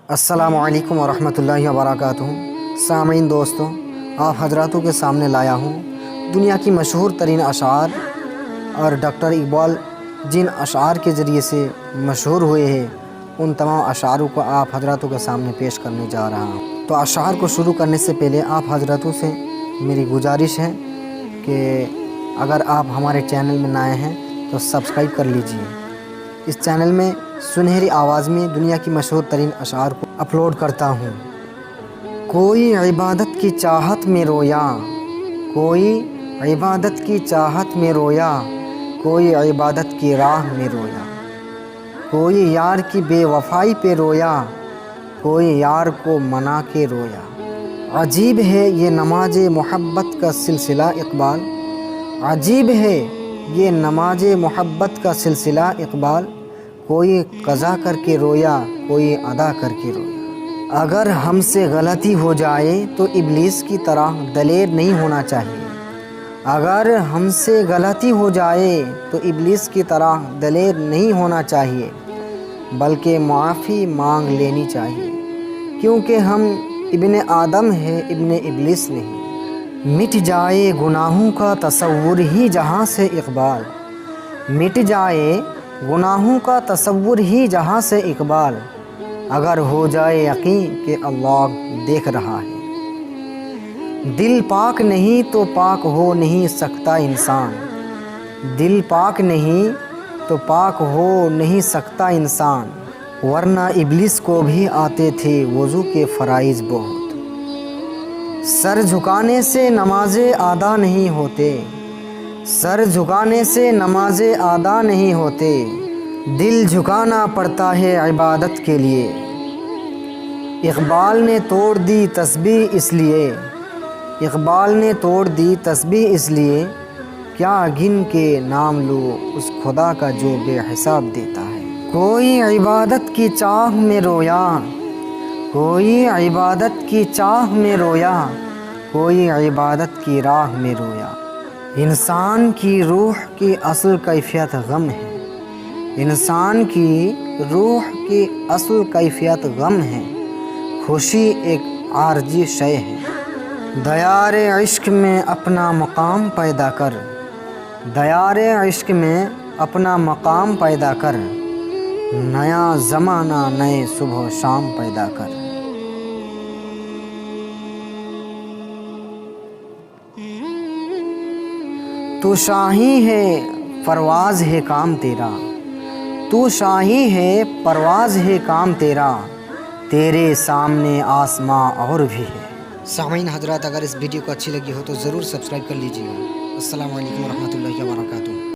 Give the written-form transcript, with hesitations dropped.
السلام علیکم ورحمۃ اللہ وبرکاتہ۔ سامعین دوستوں، آپ حضراتوں کے سامنے لایا ہوں دنیا کی مشہور ترین اشعار اور ڈاکٹر اقبال جن اشعار کے ذریعے سے مشہور ہوئے ہیں ان تمام اشعاروں کو آپ حضراتوں کے سامنے پیش کرنے جا رہا ہوں۔ تو اشعار کو شروع کرنے سے پہلے آپ حضراتوں سے میری گزارش ہے کہ اگر آپ ہمارے چینل میں نئے ہیں تو سبسکرائب کر لیجئے۔ اس چینل میں سنہری آواز میں دنیا کی مشہور ترین اشعار کو اپلوڈ کرتا ہوں۔ کوئی عبادت کی چاہت میں رویا، کوئی عبادت کی چاہت میں رویا، کوئی عبادت کی راہ میں رویا، کوئی یار کی بے وفائی پہ رویا، کوئی یار کو منا کے رویا۔ عجیب ہے یہ نماز محبت کا سلسلہ اقبال، عجیب ہے یہ نماز محبت کا سلسلہ اقبال، کوئی قضا کر کے رویا، کوئی ادا کر کے رویا۔ اگر ہم سے غلطی ہو جائے تو ابلیس کی طرح دلیر نہیں ہونا چاہیے، اگر ہم سے غلطی ہو جائے تو ابلیس کی طرح دلیر نہیں ہونا چاہیے، بلکہ معافی مانگ لینی چاہیے، کیونکہ ہم ابن آدم ہیں، ابن ابلیس نہیں۔ مٹ جائے گناہوں کا تصور ہی جہاں سے اقبال، مٹ جائے گناہوں کا تصور ہی جہاں سے اقبال، اگر ہو جائے یقین کہ اللہ دیکھ رہا ہے۔ دل پاک نہیں تو پاک ہو نہیں سکتا انسان، دل پاک نہیں تو پاک ہو نہیں سکتا انسان، ورنہ ابلیس کو بھی آتے تھے وضو کے فرائض بہت۔ سر جھکانے سے نمازیں ادا نہیں ہوتے، سر جھکانے سے نمازیں ادا نہیں ہوتے، دل جھکانا پڑتا ہے عبادت کے لیے۔ اقبال نے توڑ دی تسبیح اس لیے، اقبال نے توڑ دی تسبیح اس لیے، کیا گن کے نام لو اس خدا کا جو بے حساب دیتا ہے۔ کوئی عبادت کی چاہ میں رویا، کوئی عبادت کی چاہ میں رویا، کوئی عبادت کی راہ میں رویا۔ انسان کی روح کی اصل کیفیت غم ہے، انسان کی روح کی اصل کیفیت غم ہے، خوشی ایک عارضی شے ہے۔ دیار عشق میں اپنا مقام پیدا کر، دیار عشق میں اپنا مقام پیدا کر، نیا زمانہ نئے صبح و شام پیدا کر۔ تو شاہی ہے پرواز ہے کام تیرا، تو شاہی ہے پرواز ہے کام تیرا، تیرے سامنے آسماں اور بھی ہے۔ سامعین حضرات، اگر اس ویڈیو کو اچھی لگی ہو تو ضرور سبسکرائب کر لیجیے۔ السلام علیکم ورحمۃ اللہ وبرکاتہ۔